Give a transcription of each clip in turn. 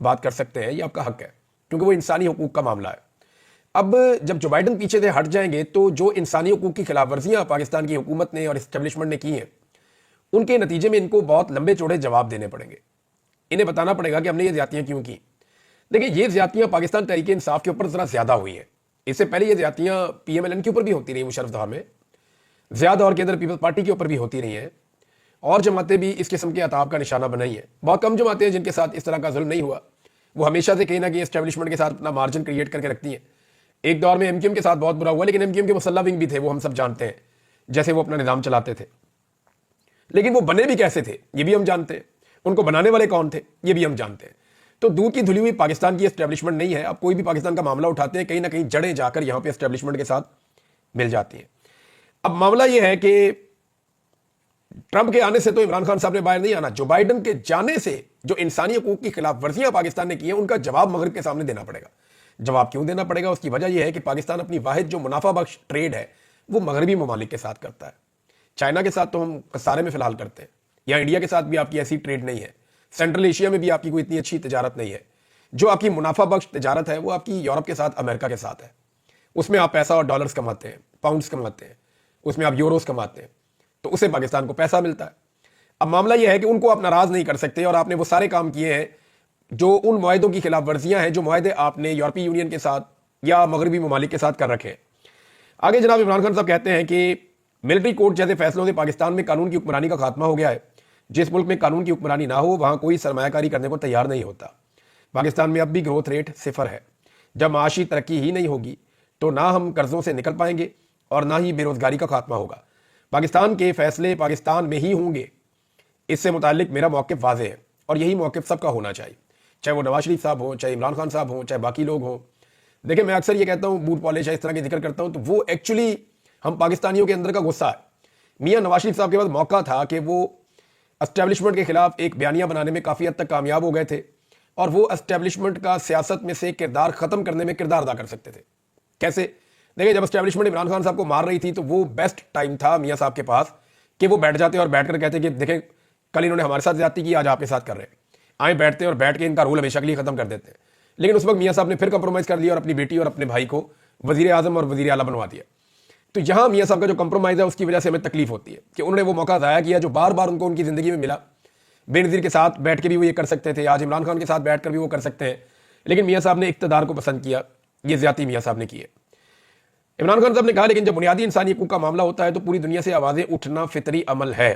بات کر سکتے ہیں، یہ آپ کا حق ہے، کیونکہ وہ انسانی حقوق کا معاملہ ہے۔ اب جب جو بائیڈن پیچھے سے ہٹ جائیں گے تو جو انسانی حقوق کی خلاف ورزیاں پاکستان کی حکومت نے اور اسٹیبلشمنٹ نے کی ہیں، ان کے نتیجے میں ان کو بہت لمبے چوڑے جواب دینے پڑیں گے۔ انہیں بتانا پڑے گا کہ ہم نے یہ زیادتیاں کیوں کی۔ دیکھیں، یہ زیادتیاں پاکستان تحریک انصاف کے اوپر ذرا زیادہ ہوئی ہیں۔ اس سے پہلے یہ زیادتیاں پی ایم ایل این کے اوپر بھی ہوتی رہی، مشرف دور میں زیادہ دور کے اندر پیپلز پارٹی کے اوپر بھی ہوتی رہی ہیں، اور جماعتیں بھی اس قسم کے عطاب کا نشانہ بنائی ہیں۔ بہت کم جماعتیں ہیں جن کے ساتھ اس طرح کا ظلم نہیں ہوا، وہ ہمیشہ سے کہیں نہ کہیں اسٹیبلشمنٹ کے ساتھ اپنا مارجن کریٹ کر کے رکھتی ہیں۔ ایک دور میں ایم کیو ایم کے ساتھ بہت برا ہوا، لیکن ایم کیو ایم کے مسلح ونگ بھی تھے، وہ ہم سب جانتے ہیں جیسے وہ اپنا نظام چلاتے تھے، لیکن وہ بنے بھی کیسے تھے یہ بھی ہم جانتے ہیں، ان کو بنانے والے کون تھے یہ بھی ہم جانتے ہیں۔ تو دودھ کی دھلی ہوئی پاکستان کی اسٹیبلشمنٹ نہیں ہے۔ اب کوئی بھی پاکستان کا معاملہ اٹھاتے ہیں، کہیں نہ کہیں جڑیں جا کر یہاں پہ اسٹیبلشمنٹ کے ساتھ مل جاتی ہیں۔ اب معاملہ یہ ہے کہ ٹرمپ کے آنے سے تو عمران خان صاحب نے باہر نہیں آنا، جو بائیڈن کے جانے سے جو انسانی حقوق کی خلاف ورزیاں پاکستان نے کی ہیں ان کا جواب مغرب کے سامنے دینا پڑے گا۔ جواب کیوں دینا پڑے گا؟ اس کی وجہ یہ ہے کہ پاکستان اپنی واحد جو منافع بخش ٹریڈ ہے وہ مغربی ممالک کے ساتھ کرتا ہے۔ چائنا کے ساتھ تو ہم سارے میں فی الحال کرتے ہیں، یا انڈیا کے ساتھ بھی آپ کی ایسی ٹریڈ نہیں ہے، سینٹرل ایشیا میں بھی آپ کی کوئی اتنی اچھی تجارت نہیں ہے۔ جو آپ کی منافع بخش تجارت ہے وہ آپ کی یورپ کے ساتھ، امریکہ کے ساتھ ہے، اس میں آپ پیسہ اور ڈالرز کماتے ہیں، پاؤنڈز کماتے ہیں، اس میں آپ یوروز کماتے ہیں، تو اسے پاکستان کو پیسہ ملتا ہے۔ اب معاملہ یہ ہے کہ ان کو آپ ناراض نہیں کر سکتے، اور آپ نے وہ سارے کام کیے ہیں جو ان معاہدوں کی خلاف ورزیاں ہیں جو معاہدے آپ نے یورپی یونین کے ساتھ یا مغربی ممالک کے ساتھ کر رکھے ہیں۔ آگے جناب عمران خان صاحب کہتے ہیں کہ ملٹری کورٹ جیسے فیصلوں سے پاکستان میں قانون کی حکمرانی کا خاتمہ ہو گیا ہے۔ جس ملک میں قانون کی حکمرانی نہ ہو وہاں کوئی سرمایہ کاری کرنے کو تیار نہیں ہوتا۔ پاکستان میں اب بھی گروتھ ریٹ 0 ہے۔ جب معاشی ترقی ہی نہیں ہوگی تو نہ ہم قرضوں سے نکل پائیں گے اور نہ ہی بے روزگاری کا خاتمہ ہوگا۔ پاکستان کے فیصلے پاکستان میں ہی ہوں گے، اس سے متعلق میرا موقف واضح ہے، اور یہی موقف سب کا ہونا چاہیے، چاہے وہ نواز شریف صاحب ہوں، چاہے عمران خان صاحب ہوں، چاہے باقی لوگ ہوں۔ دیکھیں، میں اکثر یہ کہتا ہوں، بوٹ پالش ہے، اس طرح کے ذکر کرتا ہوں، تو وہ ایکچولی ہم پاکستانیوں کے اندر کا غصہ ہے۔ میاں نواز شریف صاحب کے پاس موقع تھا کہ وہ اسٹیبلشمنٹ کے خلاف ایک بیانیہ بنانے میں کافی حد تک کامیاب ہو گئے تھے، اور وہ اسٹیبلشمنٹ کا سیاست میں سے کردار ختم کرنے میں کردار ادا کر سکتے تھے۔ کیسے؟ دیکھیں، جب اسٹیبلشمنٹ عمران خان صاحب کو مار رہی تھی تو وہ بیسٹ ٹائم تھا میاں صاحب کے پاس کہ وہ بیٹھ جاتے اور بیٹھ کر کہتے کہ دیکھیں، کل انہوں نے ہمارے ساتھ زیادتی کی، آج آپ کے ساتھ کر رہے ہیں، آئیں بیٹھتے اور بیٹھ کے ان کا رول ہمیشہ کے لیے ختم کر دیتے ہیں۔ لیکن اس وقت میاں صاحب نے پھر کمپرومائز کر لیا اور اپنی بیٹی اور اپنے بھائی کو وزیر اعظم اور وزیر اعلیٰ بنوا دیا۔ تو یہاں میاں صاحب کا جو کمپرومائز ہے اس کی وجہ سے ہمیں تکلیف ہوتی ہے کہ انہوں نے وہ موقع ضائع کیا جو بار بار ان کو ان کی زندگی میں ملا۔ بے نظیر کے ساتھ بیٹھ کے بھی وہ یہ کر سکتے تھے، آج عمران خان کے ساتھ بیٹھ کر بھی وہ کر سکتے ہیں، لیکن میاں صاحب نے اقتدار کو پسند کیا۔ یہ زیادتی میاں صاحب نے کی ہے۔ عمران خان صاحب نے کہا لیکن جب بنیادی انسانی حقوق کا معاملہ ہوتا ہے تو پوری دنیا سے آوازیں اٹھنا فطری عمل ہے۔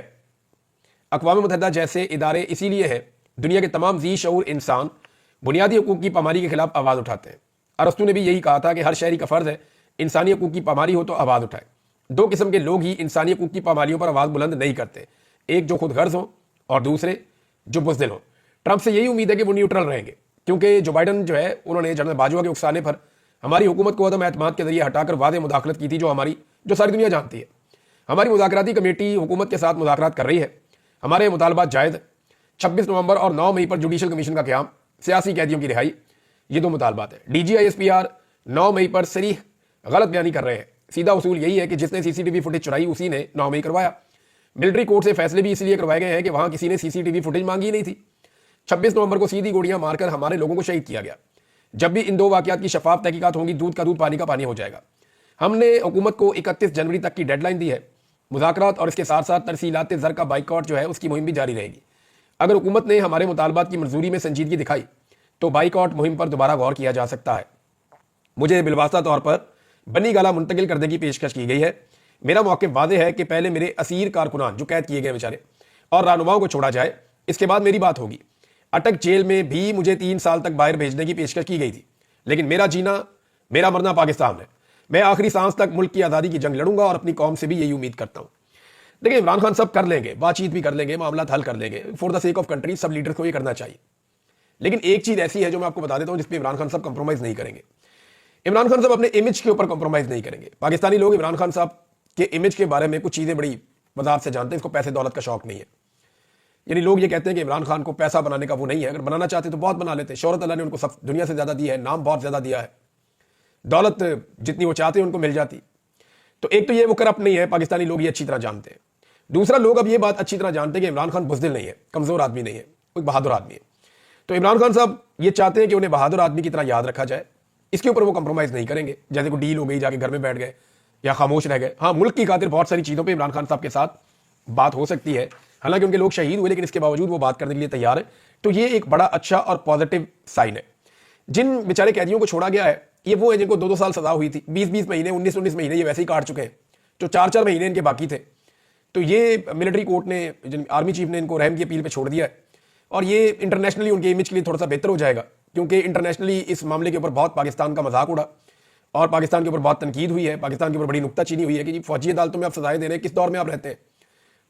اقوام متحدہ جیسے ادارے اسی لیے ہیں، دنیا کے تمام ذی شعور انسان بنیادی حقوق کی پامالی کے خلاف آواز اٹھاتے ہیں۔ ارسطو نے بھی یہی کہا تھا کہ ہر شہری کا فرض ہے انسانی حقوق کی پامالی ہو تو آواز اٹھائے۔ دو قسم کے لوگ ہی انسانی حقوق کی پامالیوں پر آواز بلند نہیں کرتے، ایک جو خود غرض ہوں اور دوسرے جو بزدل ہوں۔ ٹرمپ سے یہی امید ہے کہ وہ نیوٹرل رہیں گے، کیونکہ جو بائیڈن جو ہے انہوں نے جنرل باجوہ کے اکسانے پر ہماری حکومت کو عدم اعتماد کے ذریعے ہٹا کر واضح مداخلت کی تھی، جو ساری دنیا جانتی ہے۔ ہماری مذاکراتی کمیٹی حکومت کے ساتھ مذاکرات کر رہی ہے، ہمارے مطالبات جائز۔ 26 نومبر اور 9 مئی پر جوڈیشل کمیشن کا قیام، سیاسی قیدیوں کی رہائی، یہ دو مطالبات ہیں۔ D G I S P R 9 مئی پر صریح غلط بیانی کر رہے ہیں۔ سیدھا اصول یہی ہے کہ جس نے سی سی ٹی وی فوٹیج چرائی اسی نے 9 مئی کروایا۔ ملٹری کورٹ سے فیصلے بھی اس لیے کروائے گئے ہیں کہ وہاں کسی نے سی سی ٹی وی فوٹیج مانگی نہیں تھی۔ 26 نومبر کو سیدھی گولیاں مار کر ہمارے لوگوں کو شہید کیا گیا۔ جب بھی ان دو واقعات کی شفاف تحقیقات ہوں گی، دودھ کا دودھ پانی کا پانی ہو جائے گا۔ ہم نے حکومت کو 31 جنوری تک کی ڈیڈ لائن دی ہے۔ مذاکرات اور اس کے ساتھ ساتھ ترسیلات زر کا بائیکاٹ جو ہے اس کی مہم بھی جاری رہے گی۔ اگر حکومت نے ہمارے مطالبات کی منظوری میں سنجیدگی دکھائی تو بائیکاٹ مہم پر دوبارہ غور کیا جا سکتا ہے۔ مجھے بالواسطہ طور پر بنی گالہ منتقل کرنے کی پیشکش کی گئی ہے۔ میرا موقف واضح ہے کہ پہلے میرے اسیر کارکنان جو قید کیے گئے بیچارے اور رہنماؤں کو چھوڑا جائے، اس کے بعد میری بات ہوگی۔ اٹک جیل میں بھی مجھے 3 سال تک باہر بھیجنے کی پیشکش کی گئی تھی، لیکن میرا جینا، میرا مرنا پاکستان ہے۔ میں آخری سانس تک ملک کی آزادی کی جنگ لڑوں گا اور اپنی قوم سے بھی یہی امید کرتا ہوں۔ دیکھیں، عمران خان صاحب کر لیں گے، بات چیت بھی کر لیں گے، معاملات حل کر لیں گے، for the sake of country sub leaders کو یہ کرنا چاہیے۔ لیکن ایک چیز ایسی ہے جو میں آپ کو بتا دیتا ہوں جس پہ عمران خان صاحب کمپرومائز نہیں کریں گے۔ عمران خان صاحب اپنے امیج کے اوپر کمپرومائز نہیں کریں گے۔ پاکستانی لوگ عمران خان صاحب کے امیج کے بارے میں کچھ چیزیں بڑی وضاحت سے جانتے ہیں، اس کو پیسے دولت کا شوق نہیں ہے۔ یعنی لوگ یہ کہتے ہیں کہ عمران خان کو پیسہ بنانے کا وہ نہیں ہے، اگر بنانا چاہتے تو بہت بنا لیتے۔ شہرت اللہ نے ان کو سب دنیا سے زیادہ دی ہے، نام بہت زیادہ دیا ہے، دولت جتنی وہ چاہتے ہیں ان کو مل جاتی۔ تو ایک تو یہ وہ کرپٹ نہیں ہے، پاکستانی لوگ یہ اچھی طرح جانتے ہیں۔ دوسرا، لوگ اب یہ بات اچھی طرح جانتے ہیں کہ عمران خان بزدل نہیں ہے، کمزور آدمی نہیں ہے، کوئی بہادر آدمی ہے۔ تو عمران خان صاحب یہ چاہتے ہیں کہ انہیں بہادر آدمی کی طرح یاد رکھا جائے, اس کے اوپر وہ کمپرومائز نہیں کریں گے. جیسے کوئی ڈیل ہو گئی, جا کے گھر میں بیٹھ گئے یا خاموش رہ گئے. ہاں, ملک کی خاطر بہت ساری چیزوں پہ عمران خان صاحب کے ساتھ بات ہو سکتی ہے, حالانکہ ان کے لوگ شہید ہوئے لیکن اس کے باوجود وہ بات کرنے کے لیے تیار ہیں. تو یہ ایک بڑا اچھا اور پازیٹیو سائن ہے. جن بیچارے قیدیوں کو چھوڑا گیا ہے یہ وہ ہیں جن کو 2-2 سال سزا ہوئی تھی, 20-20 مہینے, 19-19 مہینے یہ ویسے ہی کاٹ چکے ہیں, جو 4-4 مہینے ان کے باقی تھے. تو یہ ملٹری کورٹ نے, آرمی چیف نے ان کو رحم کی اپیل پہ چھوڑ دیا ہے, اور یہ انٹرنیشنلی ان کے امیج کے لیے تھوڑا سا بہتر ہو جائے گا, کیونکہ انٹرنیشنلی اس معاملے کے اوپر بہت پاکستان کا مذاق اڑا اور پاکستان کے اوپر بہت تنقید ہوئی ہے, پاکستان کے اوپر بڑی نکتہ چینی ہوئی ہے کہ جی فوجی عدالتوں میں آپ سزائیں دے رہے ہیں, کس دور میں آپ رہتے ہیں.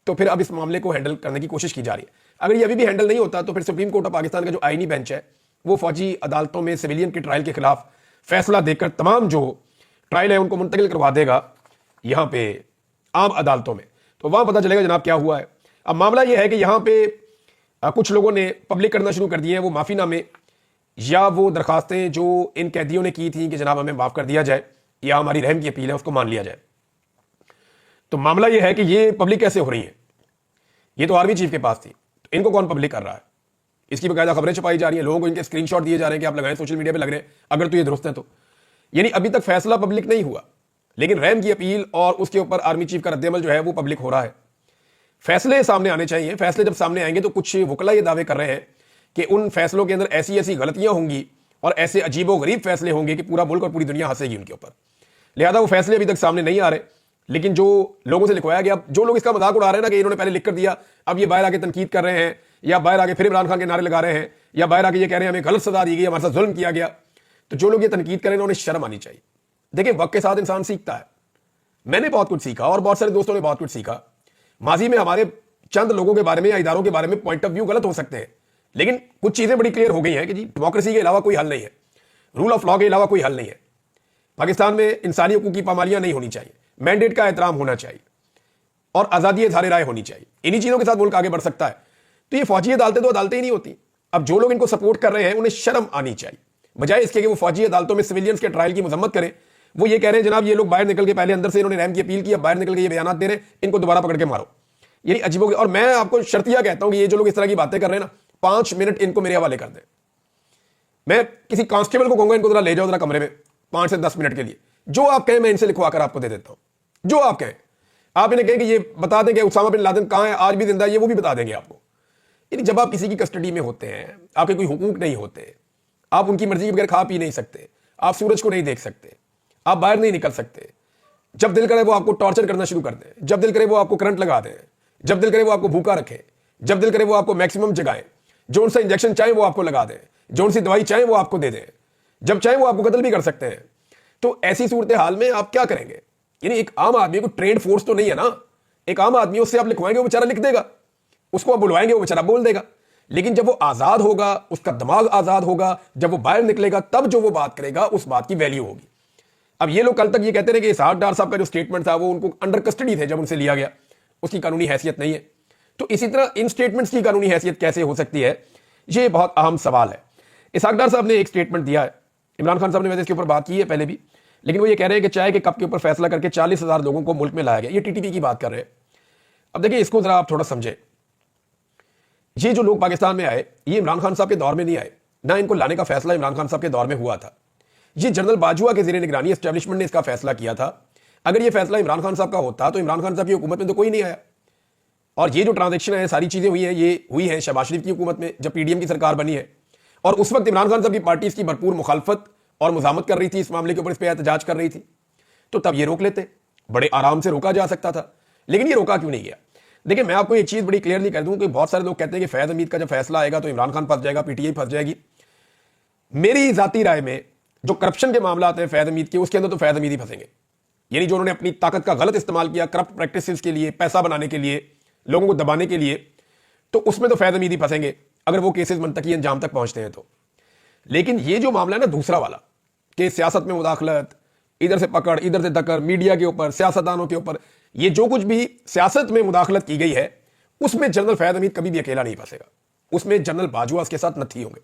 تو پھر اب اس معاملے کو ہینڈل کرنے کی کوشش کی جا رہی ہے. اگر یہ ابھی بھی ہینڈل نہیں ہوتا تو پھر سپریم کورٹ آف پاکستان کا جو آئینی بینچ ہے وہ فوجی عدالتوں میں سویلین کے ٹرائل کے خلاف فیصلہ دے کر تمام جو ٹرائل ہے ان کو منتقل کروا دے گا یہاں پہ عام عدالتوں میں. تو وہاں پتہ چلے گا جناب کیا ہوا ہے. اب معاملہ یہ ہے کہ یہاں پہ کچھ لوگوں نے پبلک کرنا شروع کر دیے ہیں وہ معافی نامے یا وہ درخواستیں جو ان قیدیوں نے کی تھیں کہ جناب ہمیں معاف کر دیا جائے یا ہماری رحم کی اپیل ہے اس کو مان لیا جائے. تو معاملہ یہ ہے کہ یہ پبلک کیسے ہو رہی ہے, یہ تو آرمی چیف کے پاس تھی, تو ان کو کون پبلک کر رہا ہے؟ اس کی باقاعدہ خبریں چھپائی جا رہی ہیں, لوگوں کو ان کے اسکرین شاٹ دیے جا رہے ہیں کہ آپ لگائیں, سوشل میڈیا پہ لگ رہے ہیں, اگر تو یہ درست ہے تو. یعنی ابھی تک فیصلہ پبلک نہیں ہوا, لیکن رحم کی اپیل اور اس کے اوپر آرمی چیف کا رد عمل جو ہے وہ پبلک ہو رہا ہے. فیصلے سامنے آنے چاہیے. فیصلے جب سامنے آئیں گے تو کچھ وکلا یہ دعوے کر رہے ہیں کہ ان فیصلوں کے اندر ایسی ایسی غلطیاں ہوں گی اور ایسے عجیب و غریب فیصلے ہوں گے کہ پورا ملک اور پوری دنیا ہنسے گی ان کے اوپر. لہذا وہ فیصلے ابھی تک سامنے نہیں آ رہے, لیکن جو لوگوں سے لکھوایا گیا, جو لوگ اس کا مذاق اڑا رہے ہیں نا کہ انہوں نے پہلے لکھ کر دیا, اب یہ باہر آ کے تنقید کر رہے ہیں یا باہر آ کے پھر عمران خان کے نعرے لگا رہے ہیں یا باہر آ کے یہ کہہ رہے ہیں ہمیں غلط سزا دی گئی, ہمارے ساتھ ظلم کیا گیا. تو جو لوگ یہ تنقید کریں انہیں شرم آنی چاہیے. دیکھیں وقت کے ساتھ انسان سیکھتا ہے. میں نے بہت کچھ سیکھا اور بہت سارے دوستوں نے بہت کچھ سیکھا. ماضی میں ہمارے چند لوگوں کے بارے میں یا اداروں کے بارے میں پوائنٹ آف ویو غلط ہو سکتے ہیں, لیکن کچھ چیزیں بڑی کلیئر ہو گئی ہیں کہ جی ڈیموکریسی کے علاوہ کوئی حل نہیں ہے, رول آف لا کے علاوہ کوئی حل نہیں ہے. پاکستان میں انسانی حقوق کی پامالیاں نہیں ہونی چاہیے, مینڈیٹ کا احترام ہونا چاہیے اور آزادی اظہار رائے ہونی چاہیے. انہی چیزوں کے ساتھ ملک آگے بڑھ سکتا ہے. تو یہ فوجی عدالتیں تو عدالتیں ہی نہیں ہوتی. اب جو لوگ ان کو سپورٹ کر رہے ہیں انہیں شرم آنی چاہیے, بجائے اس کے کہ وہ فوجی عدالتوں میں سویلینز کے ٹرائل کی مذمت کریں. وہ یہ کہہ رہے ہیں جناب یہ لوگ باہر نکل کے, پہلے اندر سے انہوں نے رحم کی اپیل کی, اب باہر نکل کے یہ بیانات دے رہے ہیں, ان کو دوبارہ پکڑ کے مارو. یعنی عجیب ہو گیا. اور میں آپ کو شرطیہ کہتا ہوں کہ یہ جو لوگ اس طرح کی باتیں کر رہے ہیں نا, 5 منٹ ان کو میرے حوالے کر دیں. میں کسی کانسٹیبل کو کہوں گا ان کو ذرا لے جاؤ ذرا کمرے میں 5 سے 10 منٹ کے لیے, جو آپ کہیں میں ان سے لکھوا کر آپ کو دے دیتا ہوں. جو آپ کہیں, آپ انہیں کہیں کہ یہ بتا دیں کہ اسامہ بن لادن کہاں ہے, آج بھی زندہ ہے, یہ وہ بھی بتا دیں گے آپ کو. یعنی جب آپ کسی کی کسٹڈی میں ہوتے ہیں, آپ کے کوئی حقوق نہیں ہوتے, آپ ان کی مرضی کے بغیر کھا پی نہیں سکتے, آپ سورج کو نہیں دیکھ سکتے, آپ باہر نہیں نکل سکتے. جب دل کرے وہ آپ کو ٹارچر کرنا شروع کر دیں, جب دل کرے وہ آپ کو کرنٹ لگا دیں, جب دل کرے وہ آپ کو بھوکا رکھیں, جب دل کرے وہ آپ کو میکسیمم جگائیں, جو ان سے انجیکشن چاہیں وہ آپ کو لگا دیں, جو ان سے دوائی چاہیں وہ آپ کو دے دیں, جب چاہیں وہ آپ کو قتل بھی کر سکتے ہیں. تو ایسی صورتحال میں آپ کیا کریں گے؟ یعنی ایک عام آدمی کو ٹرینڈ فورس تو نہیں ہے نا, ایک عام آدمی اس سے آپ لکھوائیں گے وہ بیچارہ لکھ دے گا, اس کو آپ بلوائیں گے وہ بیچارہ بول دے گا. لیکن جب وہ آزاد ہوگا, اس کا دماغ آزاد ہوگا, جب وہ باہر نکلے گا تب جو وہ بات کرے گا اس بات کی ویلیو ہوگی. اب یہ لوگ کل تک یہ کہتے ہیں کہ اسحاق ڈار صاحب کا جو سٹیٹمنٹ تھا وہ ان کو انڈر کسٹڈی تھے جب ان سے لیا گیا, اس کی قانونی حیثیت نہیں ہے. تو اسی طرح ان سٹیٹمنٹس کی قانونی حیثیت کیسے ہو سکتی ہے, یہ بہت اہم سوال ہے. اسحاق ڈار صاحب نے ایک سٹیٹمنٹ دیا ہے, عمران خان صاحب نے ویسے اس کے اوپر بات کی ہے پہلے بھی, لیکن وہ یہ کہہ رہے ہیں کہ چائے کے کپ کے اوپر فیصلہ کر کے 40,000 لوگوں کو ملک میں لایا گیا. یہ ٹی ٹی پی کی بات کر رہے ہیں. اب دیکھیں اس کو ذرا آپ تھوڑا سمجھیں. یہ جو لوگ پاکستان میں آئے یہ عمران خان صاحب کے دور میں نہیں آئے, نہ ان کو لانے کا فیصلہ عمران خان صاحب کے دور میں ہوا تھا. یہ جنرل باجوہ کے زیر نگرانی اسٹیبلشمنٹ نے اس کا فیصلہ کیا تھا. اگر یہ فیصلہ عمران خان صاحب کا ہوتا تو عمران خان صاحب کی حکومت میں تو کوئی نہیں آیا. اور یہ جو ٹرانزیکشن ہے, ساری چیزیں ہوئی ہیں, یہ ہوئی ہیں شہباز شریف کی حکومت میں جب پی ڈی ایم کی سرکار بنی ہے, اور اس وقت عمران خان صاحب کی پارٹی اس کی بھرپور مخالفت اور مزاحمت کر رہی تھی, اس معاملے کے اوپر اس پہ احتجاج کر رہی تھی. تو تب یہ روک لیتے, بڑے آرام سے روکا جا سکتا تھا. لیکن یہ روکا کیوں نہیں گیا؟ دیکھیں میں آپ کو ایک چیز بڑی کلیئرلی کہہ دوں کہ بہت سارے لوگ کہتے ہیں کہ فیض حمید کا جب فیصلہ آئے گا تو عمران خان پھنس جائے گا, پی ٹی آئی پھنس جائے گی. میری ذاتی رائے میں جو کرپشن کے معاملات ہیں فیض حمید کے, اس کے اندر تو فیض حمید ہی پھنسیں گے. یعنی جو انہوں نے اپنی طاقت کا غلط استعمال کیا کرپٹ پریکٹسز کے لیے, پیسہ بنانے کے لیے, لوگوں کو دبانے کے لیے, تو اس میں تو فیض حمید ہی پھنسیں گے اگر وہ کیسز منطقی انجام تک پہنچتے ہیں تو. لیکن یہ جو معاملہ ہے نا دوسرا والا, کہ سیاست میں مداخلت, ادھر سے پکڑ ادھر سے دکر, میڈیا کے اوپر, سیاستدانوں کے اوپر, یہ جو کچھ بھی سیاست میں مداخلت کی گئی ہے اس میں جنرل فیض حمید کبھی بھی اکیلا نہیں پھنسے گا. اس میں جنرل باجوہ اس کے ساتھ نتھی ہوں گے.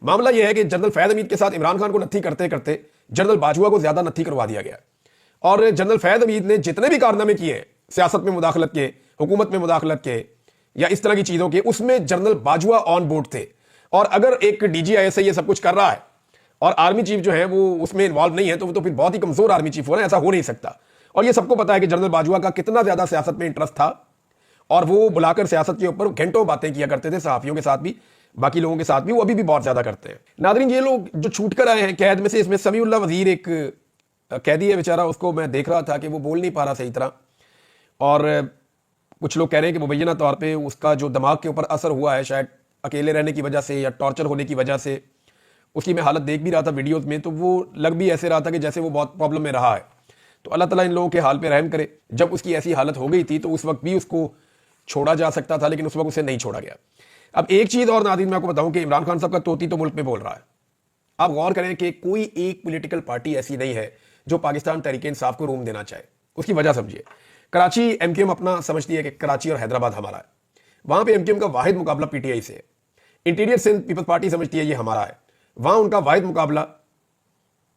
معاملہ یہ ہے کہ جنرل فیض حمید کے ساتھ عمران خان کو نتھی کرتے کرتے جنرل باجوہ کو زیادہ نتھی کروا دیا گیا. اور جنرل فیض حمید نے جتنے بھی کارنامے کیے ہیں سیاست میں مداخلت کے, حکومت میں مداخلت کے یا اس طرح کی چیزوں کے, اس میں جنرل باجوہ آن بورڈ تھے. اور اگر ایک ڈی جی آئی ایس یہ سب کچھ کر رہا ہے اور آرمی چیف جو ہے وہ اس میں انوالو نہیں ہے تو وہ تو پھر بہت ہی کمزور آرمی چیف ہو رہا ہے، ایسا ہو نہیں سکتا. اور یہ سب کو پتا ہے کہ جنرل باجوہ کا کتنا زیادہ سیاست میں انٹرسٹ تھا اور وہ بلا کر سیاست کے اوپر گھنٹوں باتیں کیا کرتے تھے، صحافیوں کے ساتھ بھی، باقی لوگوں کے ساتھ بھی، وہ ابھی بھی بہت زیادہ کرتے ہیں. ناظرین، یہ لوگ جو چھوٹ کر آئے ہیں قید میں سے، اس میں سمیع اللہ وزیر ایک قیدی ہے بیچارہ، اس کو میں دیکھ رہا تھا کہ وہ بول نہیں پا رہا صحیح طرح، اور کچھ لوگ کہہ رہے ہیں کہ مبینہ طور پہ اس کا جو دماغ کے اوپر اثر ہوا ہے شاید اکیلے رہنے کی وجہ سے یا ٹارچر ہونے کی وجہ سے، اس کی میں حالت دیکھ بھی رہا تھا ویڈیوز میں، تو وہ لگ بھی ایسے رہا تھا کہ جیسے وہ بہت پرابلم میں رہا ہے. تو اللہ تعالیٰ ان لوگوں کے حال پہ رحم کرے. جب اس کی ایسی حالت ہو گئی تھی تو اس وقت بھی اس کو چھوڑا جا سکتا تھا، لیکن اس وقت اسے نہیں چھوڑا گیا. اب ایک چیز اور ناظرین میں آپ کو بتاؤں کہ عمران خان صاحب کا طوطی تو ملک میں بول رہا ہے. آپ غور کریں کہ کوئی ایک پولیٹیکل پارٹی ایسی نہیں ہے جو پاکستان تحریک انصاف کو روم دینا چاہے. اس کی وجہ سمجھیے. کراچی ایم کیو ایم اپنا سمجھتی ہے کہ کراچی اور حیدرآباد ہمارا ہے، وہاں پہ ایم کیو ایم کا واحد مقابلہ پی ٹی آئی سے ہے. انٹیریئر سندھ پیپلز پارٹی سمجھتی ہے یہ ہمارا ہے، وہاں ان کا واحد مقابلہ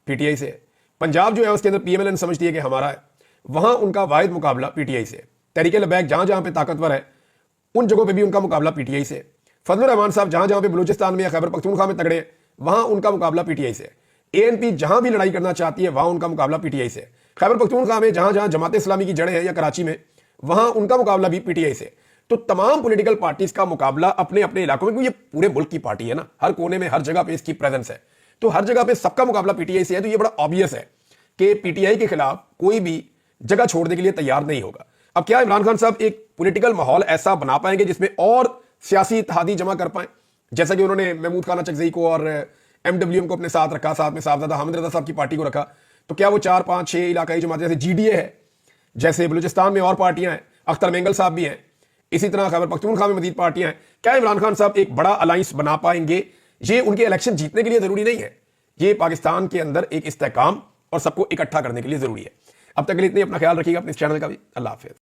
پی ٹی آئی سے ہے. پنجاب جو ہے اس کے اندر پی ایم ایل این سمجھتی ہے کہ ہمارا ہے، وہاں ان کا واحد مقابلہ پی ٹی آئی سے ہے. تحریک لبیک جہاں جہاں پہ طاقتور ہے ان جگہوں پہ بھی ان کا مقابلہ پی ٹی آئی سے ہے. فضل الرحمان صاحب جہاں جہاں پہ بلوچستان میں یا خیبر پختونخوا میں تگڑے ہیں وہاں ان کا مقابلہ پی ٹی آئی سے ہے. اے این پی جہاں بھی لڑائی کرنا چاہتی ہے وہاں ان کا مقابلہ پی ٹی آئی سے ہے. خیبر پختونخوا میں جہاں جہاں جماعت اسلامی کی جڑیں ہیں یا کراچی میں وہاں ان کا مقابلہ بھی پی ٹی آئی سے. تو تمام پولیٹیکل پارٹیز کا مقابلہ اپنے اپنے علاقوں میں، کیونکہ یہ پورے ملک کی پارٹی ہے نا، ہر کونے میں ہر جگہ پہ اس کی پریزنس ہے، تو ہر جگہ پہ سب کا مقابلہ پی ٹی آئی سے ہے. تو یہ بڑا آبویس ہے کہ پی ٹی آئی کے خلاف کوئی بھی جگہ چھوڑنے کے لیے تیار نہیں ہوگا. اب کیا عمران خان صاحب ایک پولیٹیکل ماحول ایسا بنا پائیں گے جس میں اور سیاسی اتحادی جمع کر پائیں، جیسا کہ انہوں نے محمود خان چکزئی کو اور ایم ڈبلیو ایم کو اپنے ساتھ رکھا، ساتھ میں صاحبزادہ حامد رضا صاحب کی پارٹی کو رکھا. تو کیا وہ 4 5 6 علاقائی جماعت جیسے جی ڈی اے ہے، جیسے بلوچستان میں اور پارٹیاں ہیں، اختر مینگل صاحب بھی ہیں، اسی طرح خیبر پختونخوا میں مزید پارٹیاں ہیں، کیا عمران خان صاحب ایک بڑا الائنس بنا پائیں گے؟ یہ ان کے الیکشن جیتنے کے لیے ضروری نہیں ہے، یہ پاکستان کے اندر ایک استحکام اور سب کو اکٹھا کرنے کے لیے ضروری ہے. اب تک کے لیے اتنے، اپنا خیال رکھیے گا، اپنے اس چینل کا بھی. اللہ حافظ.